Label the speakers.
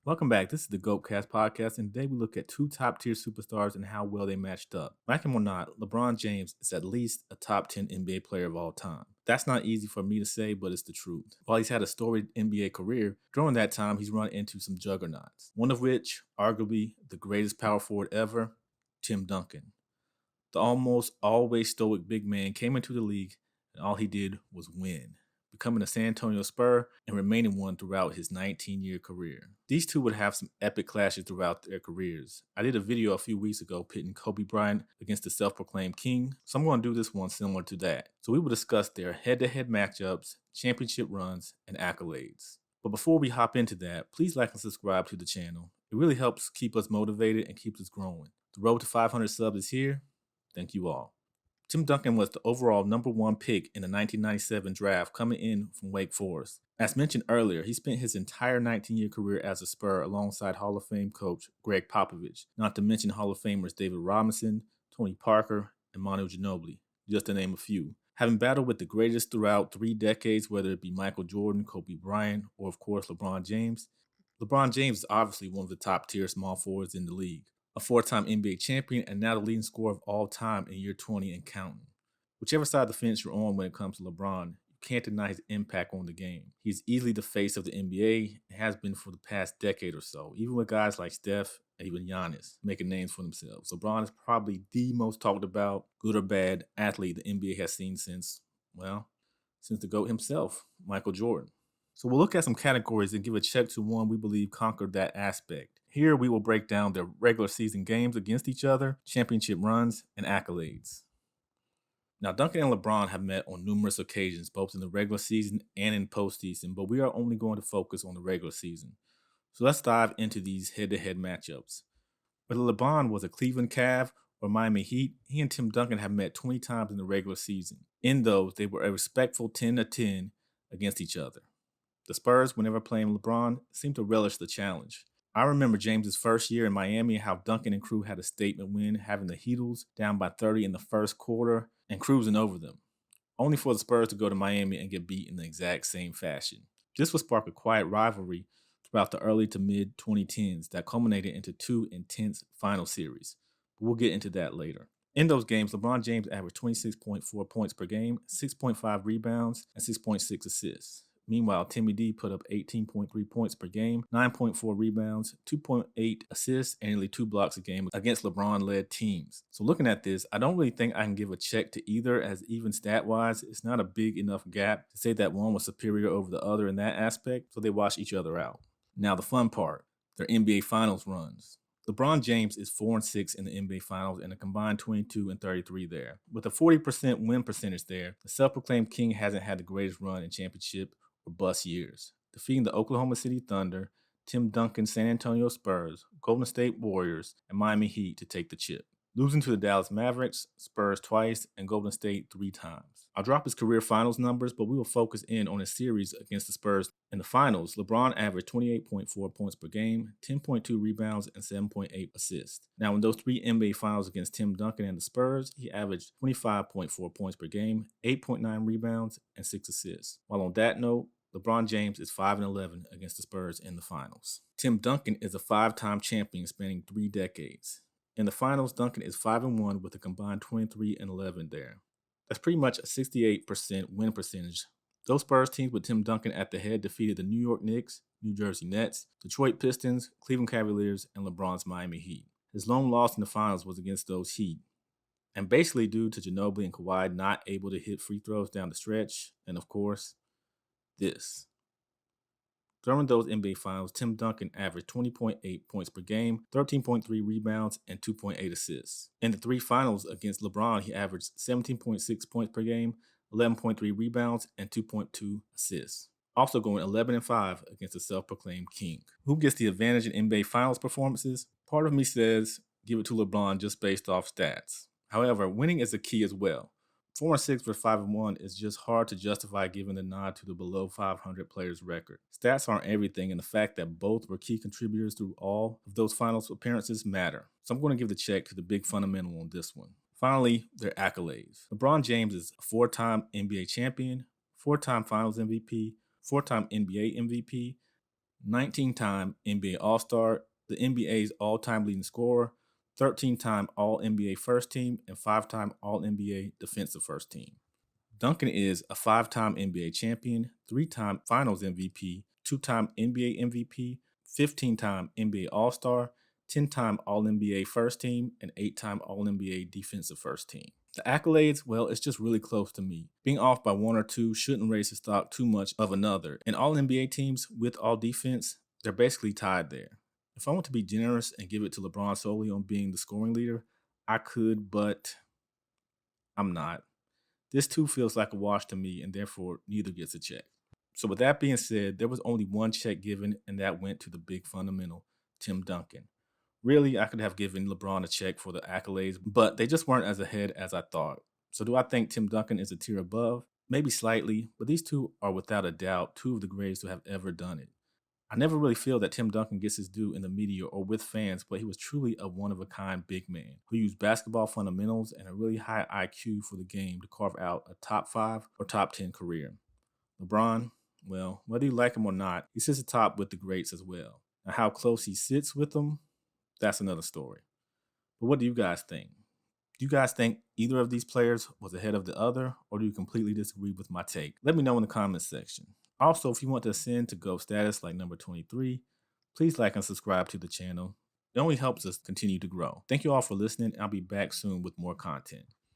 Speaker 1: Welcome back. This is the goatcastpodcast, and today we look at two top-tier superstars and how well they matched up. Like him or not, LeBron James is at least a top 10 NBA player of all time. That's not easy for me to say, but it's the truth. While he's had a storied NBA career, during that time he's run into some juggernauts, one of which, arguably the greatest power forward ever, Tim Duncan. The almost always stoic big man came into the league, and all he did was win, becoming a San Antonio Spur and remaining one throughout his 19-year career. These two would have some epic clashes throughout their careers. I did a video a few weeks ago pitting Kobe Bryant against the self-proclaimed king, so I'm going to do this one similar to that. So we will discuss their head-to-head matchups, championship runs, and accolades. But before we hop into that, please like and subscribe to the channel. It really helps keep us motivated and keeps us growing. The road to 500 subs is here. Thank you all. Tim Duncan was the overall number one pick in the 1997 draft, coming in from Wake Forest. As mentioned earlier, he spent his entire 19-year career as a Spur alongside Hall of Fame coach Greg Popovich, not to mention Hall of Famers David Robinson, Tony Parker, and Manu Ginobili, just to name a few. Having battled with the greatest throughout 3 decades, whether it be Michael Jordan, Kobe Bryant, or of course LeBron James, LeBron James is obviously one of the top-tier small forwards in the league. A 4-time NBA champion, and now the leading scorer of all time in year 20 and counting. Whichever side of the fence you're on when it comes to LeBron, you can't deny his impact on the game. He's easily the face of the NBA and has been for the past decade or so, even with guys like Steph and even Giannis making names for themselves. LeBron is probably the most talked about, good or bad, athlete the NBA has seen since the GOAT himself, Michael Jordan. So we'll look at some categories and give a check to one we believe conquered that aspect. Here we will break down their regular season games against each other, championship runs, and accolades. Now, Duncan and LeBron have met on numerous occasions, both in the regular season and in postseason, but we are only going to focus on the regular season. So let's dive into these head-to-head matchups. Whether LeBron was a Cleveland Cav or Miami Heat, he and Tim Duncan have met 20 times in the regular season. In those, they were a respectful 10-10 against each other. The Spurs, whenever playing LeBron, seemed to relish the challenge. I remember James's first year in Miami, how Duncan and crew had a statement win, having the Heatles down by 30 in the first quarter and cruising over them, only for the Spurs to go to Miami and get beat in the exact same fashion. This would spark a quiet rivalry throughout the early to mid 2010s that culminated into 2 intense final series. But we'll get into that later. In those games, LeBron James averaged 26.4 points per game, 6.5 rebounds, and 6.6 assists. Meanwhile, Timmy D put up 18.3 points per game, 9.4 rebounds, 2.8 assists, and nearly 2 blocks a game against LeBron-led teams. So looking at this, I don't really think I can give a check to either, as even stat-wise, it's not a big enough gap to say that one was superior over the other in that aspect, so they wash each other out. Now the fun part, their NBA Finals runs. LeBron James is 4-6 in the NBA Finals and a combined 22-33 there. With a 40% win percentage there, the self-proclaimed king hasn't had the greatest run in championship or bust years, defeating the Oklahoma City Thunder, Tim Duncan San Antonio Spurs, Golden State Warriors, and Miami Heat to take the chip, losing to the Dallas Mavericks, Spurs twice, and Golden State 3 times. I'll drop his career finals numbers, but we will focus in on his series against the Spurs. In the finals, LeBron averaged 28.4 points per game, 10.2 rebounds, and 7.8 assists. Now, in those 3 NBA finals against Tim Duncan and the Spurs, he averaged 25.4 points per game, 8.9 rebounds, and 6 assists. While on that note, LeBron James is 5-11 against the Spurs in the finals. Tim Duncan is a 5-time champion spanning 3 decades. In the finals, Duncan is 5-1 with a combined 23-11 there. That's pretty much a 68% win percentage. Those Spurs teams with Tim Duncan at the head defeated the New York Knicks, New Jersey Nets, Detroit Pistons, Cleveland Cavaliers, and LeBron's Miami Heat. His lone loss in the finals was against those Heat, and basically due to Ginobili and Kawhi not able to hit free throws down the stretch, and of course, this. During those NBA Finals, Tim Duncan averaged 20.8 points per game, 13.3 rebounds, and 2.8 assists. In the 3 finals against LeBron, he averaged 17.6 points per game, 11.3 rebounds, and 2.2 assists. Also going 11-5 against the self-proclaimed king. Who gets the advantage in NBA Finals performances? Part of me says give it to LeBron just based off stats. However, winning is a key as well. 4-6 for 5-1 is just hard to justify given the nod to the below 500 players record. Stats aren't everything, and the fact that both were key contributors through all of those finals appearances matter. So I'm going to give the check to the big fundamental on this one. Finally, their accolades. LeBron James is a 4-time NBA champion, 4-time Finals MVP, 4-time NBA MVP, 19-time NBA All-Star, the NBA's all-time leading scorer, 13-time All-NBA First Team, and 5-time All-NBA Defensive First Team. Duncan is a 5-time NBA champion, 3-time Finals MVP, 2-time NBA MVP, 15-time NBA All-Star, 10-time All-NBA First Team, and 8-time All-NBA Defensive First Team. The accolades, well, it's just really close to me. Being off by one or two shouldn't raise the stock too much of another. And All-NBA teams with all defense, they're basically tied there. If I want to be generous and give it to LeBron solely on being the scoring leader, I could, but I'm not. This too feels like a wash to me, and therefore neither gets a check. So with that being said, there was only one check given, and that went to the big fundamental, Tim Duncan. Really, I could have given LeBron a check for the accolades, but they just weren't as ahead as I thought. So do I think Tim Duncan is a tier above? Maybe slightly, but these two are without a doubt two of the greatest to have ever done it. I never really feel that Tim Duncan gets his due in the media or with fans, but he was truly a one-of-a-kind big man who used basketball fundamentals and a really high IQ for the game to carve out a top 5 or top 10 career. LeBron, well, whether you like him or not, he sits atop with the greats as well. Now, how close he sits with them, that's another story. But what do you guys think? Do you guys think either of these players was ahead of the other, or do you completely disagree with my take? Let me know in the comments section. Also, if you want to ascend to GOAT status like number 23, please like and subscribe to the channel. It only helps us continue to grow. Thank you all for listening. I'll be back soon with more content.